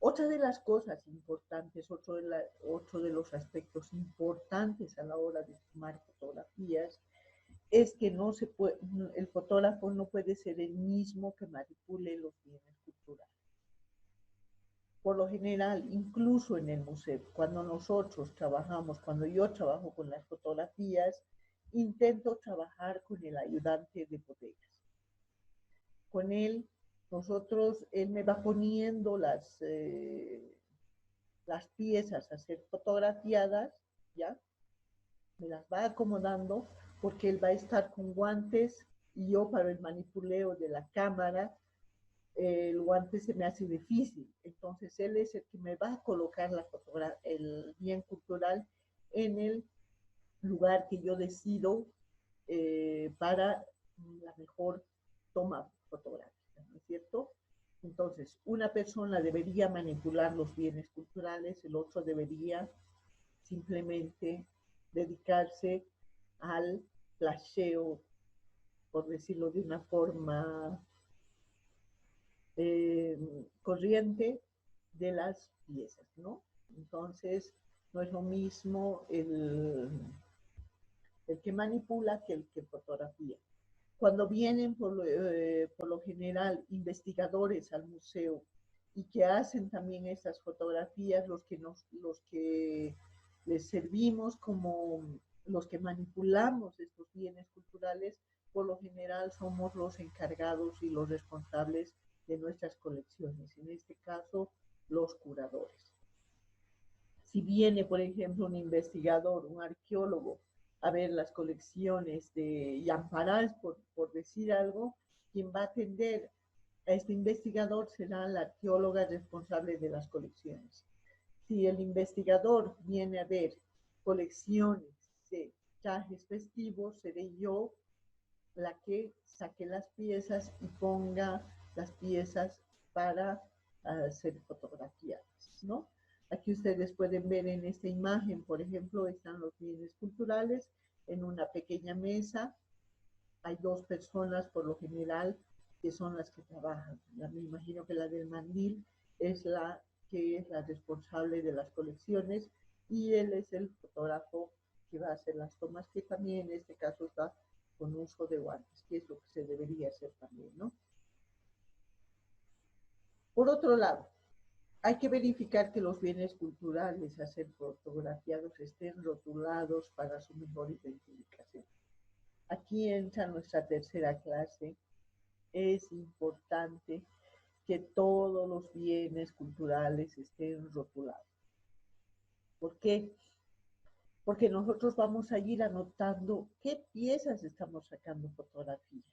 Otra de las cosas importantes, otro de los aspectos importantes a la hora de tomar fotografías es que no se puede, el fotógrafo no puede ser el mismo que manipule los bienes culturales. Por lo general, incluso en el museo, cuando yo trabajo con las fotografías, intento trabajar con el ayudante de bodegas. Con él, él me va poniendo las piezas a ser fotografiadas, ¿ya? Me las va acomodando porque él va a estar con guantes y yo para el manipuleo de la cámara el guante se me hace difícil. Entonces él es el que me va a colocar el bien cultural en el lugar que yo decido para la mejor toma fotográfica, ¿no es cierto? Entonces, una persona debería manipular los bienes culturales, el otro debería simplemente dedicarse al flasheo, por decirlo de una forma corriente de las piezas, ¿no? Entonces, no es lo mismo el que manipula que el que fotografía. Cuando vienen por lo general investigadores al museo y que hacen también estas fotografías, los que les servimos como los que manipulamos estos bienes culturales, por lo general somos los encargados y los responsables de nuestras colecciones, en este caso los curadores. Si viene, por ejemplo, un investigador, un arqueólogo, a ver las colecciones de Yamparás, por decir algo, quien va a atender a este investigador será la arqueóloga responsable de las colecciones. Si el investigador viene a ver colecciones de trajes festivos, seré yo la que saque las piezas y ponga las piezas para ser fotografiadas, ¿no? Aquí ustedes pueden ver en esta imagen, por ejemplo, están los bienes culturales en una pequeña mesa. Hay dos personas por lo general que son las que trabajan. Me imagino que la del mandil es la que es la responsable de las colecciones y él es el fotógrafo que va a hacer las tomas, que también en este caso está con uso de guantes, que es lo que se debería hacer también, ¿no? Por otro lado, hay que verificar que los bienes culturales a ser fotografiados estén rotulados para su mejor identificación. Aquí entra nuestra tercera clase. Es importante que todos los bienes culturales estén rotulados. ¿Por qué? Porque nosotros vamos a ir anotando qué piezas estamos sacando fotografías.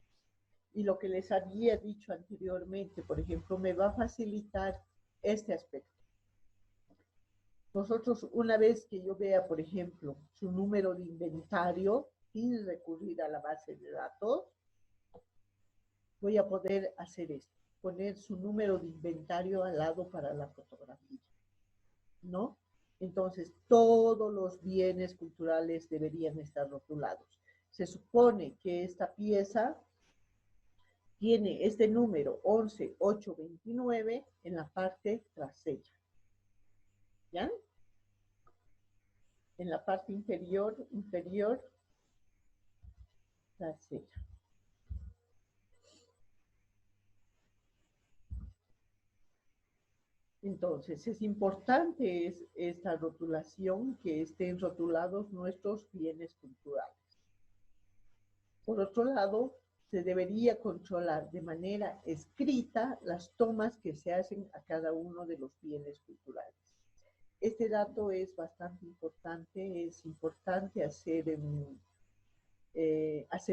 Y lo que les había dicho anteriormente, por ejemplo, me va a facilitar este aspecto. Nosotros, una vez que yo vea, por ejemplo, su número de inventario, sin recurrir a la base de datos, voy a poder hacer esto, poner su número de inventario al lado para la fotografía, ¿no? Entonces, todos los bienes culturales deberían estar rotulados. Se supone que esta pieza tiene este número 11829 en la parte trasera, ¿ya? En la parte inferior trasera. Entonces, es importante esta rotulación, que estén rotulados nuestros bienes culturales. Por otro lado, se debería controlar de manera escrita las tomas que se hacen a cada uno de los bienes culturales. Este dato es bastante importante, es importante hacer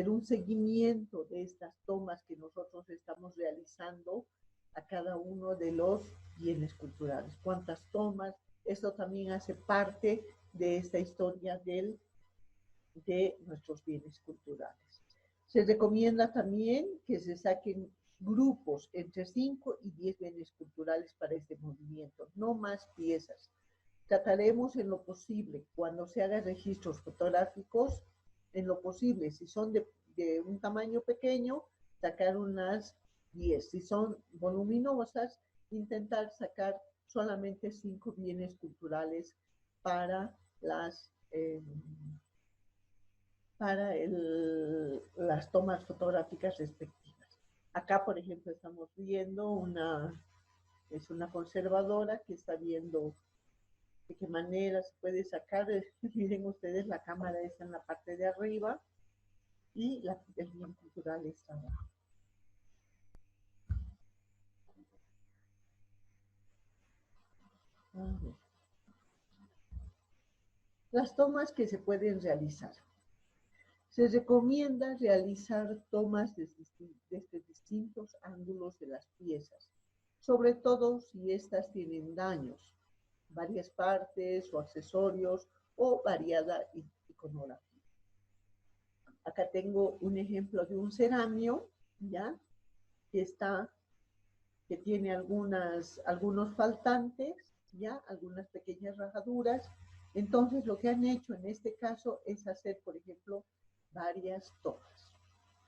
un seguimiento de estas tomas que nosotros estamos realizando a cada uno de los bienes culturales. ¿Cuántas tomas? Esto también hace parte de esta historia de nuestros bienes culturales. Se recomienda también que se saquen grupos entre 5 y 10 bienes culturales para este movimiento, no más piezas. Trataremos en lo posible, cuando se hagan registros fotográficos, en lo posible, si son de un tamaño pequeño, sacar unas 10. Si son voluminosas, intentar sacar solamente 5 bienes culturales para las tomas fotográficas respectivas. Acá, por ejemplo, estamos viendo es una conservadora que está viendo de qué manera se puede sacar. Miren ustedes, la cámara está en la parte de arriba y el bien cultural está abajo. Las tomas que se pueden realizar. Se recomienda realizar tomas desde distintos ángulos de las piezas, sobre todo si estas tienen daños, varias partes o accesorios o variada iconografía. Acá tengo un ejemplo de un ceramio, ¿ya? Que tiene algunos faltantes, ¿ya? Algunas pequeñas rajaduras. Entonces, lo que han hecho en este caso es hacer, por ejemplo, varias tomas,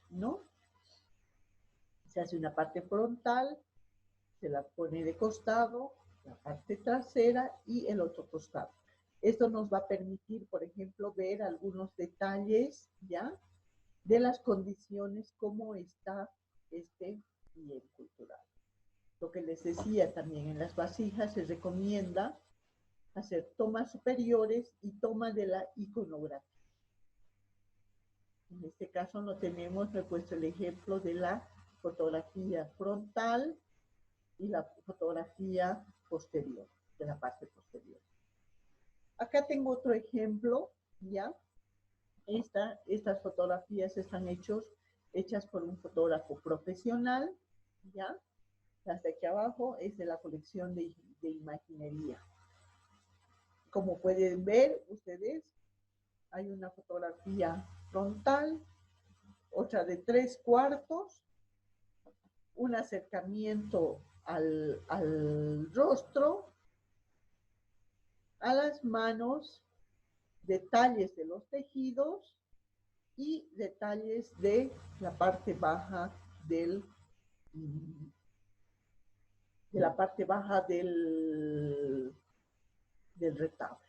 ¿no? Se hace una parte frontal, se la pone de costado, la parte trasera y el otro costado. Esto nos va a permitir, por ejemplo, ver algunos detalles, ¿ya? De las condiciones, cómo está este bien cultural. Lo que les decía también, en las vasijas se recomienda hacer tomas superiores y toma de la iconografía. En este caso no tenemos, me he puesto el ejemplo de la fotografía frontal y la fotografía posterior, de la parte posterior. Acá tengo otro ejemplo, ¿ya? Estas fotografías están hechas por un fotógrafo profesional, ¿ya? Las de aquí abajo es de la colección de imaginería. Como pueden ver ustedes, hay una fotografía frontal, otra de 3/4, un acercamiento al rostro, a las manos, detalles de los tejidos y detalles de la parte baja del retablo.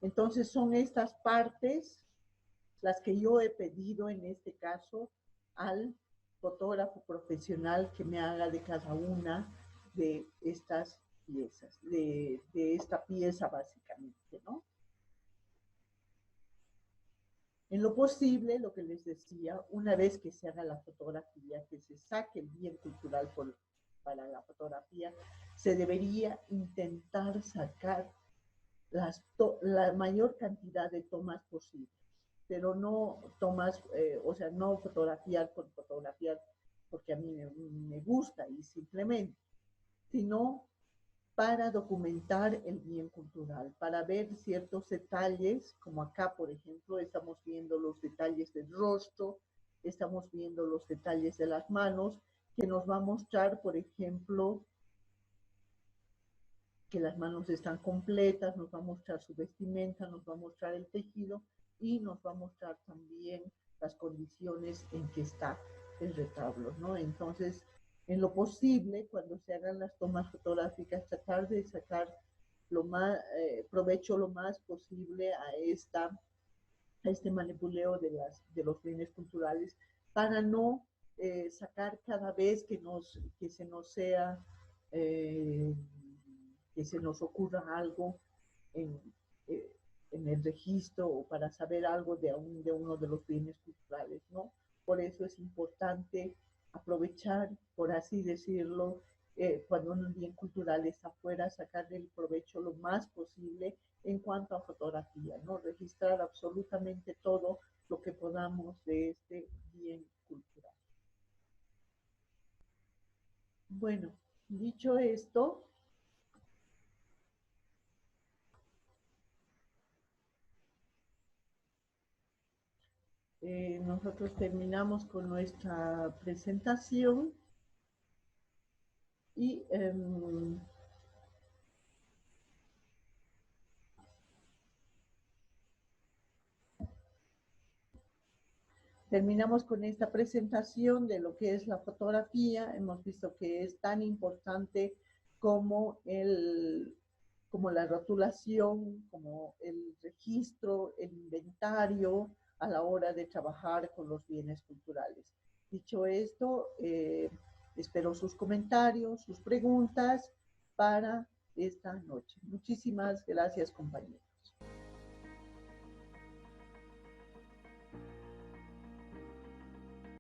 Entonces son estas partes las que yo he pedido en este caso al fotógrafo profesional que me haga de cada una de estas piezas, de esta pieza básicamente, ¿no? En lo posible, lo que les decía, una vez que se haga la fotografía, que se saque el bien cultural para la fotografía, se debería intentar sacar la mayor cantidad de tomas posible, pero no tomas, o sea, no fotografiar por fotografiar porque a mí me gusta y simplemente, sino para documentar el bien cultural, para ver ciertos detalles, como acá, por ejemplo, estamos viendo los detalles del rostro, estamos viendo los detalles de las manos, que nos va a mostrar, por ejemplo, que las manos están completas, nos va a mostrar su vestimenta, nos va a mostrar el tejido y nos va a mostrar también las condiciones en que está el retablo, ¿no? Entonces, en lo posible, cuando se hagan las tomas fotográficas, tratar de sacar provecho lo más posible a este manipuleo de los bienes culturales para no sacar cada vez que se nos sea que se nos ocurra algo en, en el registro o para saber algo de uno de los bienes culturales, ¿no? Por eso es importante aprovechar, por así decirlo, cuando un bien cultural está afuera, sacarle el provecho lo más posible en cuanto a fotografía, ¿no? Registrar absolutamente todo lo que podamos de este bien cultural. Bueno, dicho esto, nosotros terminamos con nuestra presentación y terminamos con esta presentación de lo que es la fotografía. Hemos visto que es tan importante como, como la rotulación, como el registro, el inventario a la hora de trabajar con los bienes culturales. Dicho esto, espero sus comentarios, sus preguntas para esta noche. Muchísimas gracias, compañeros.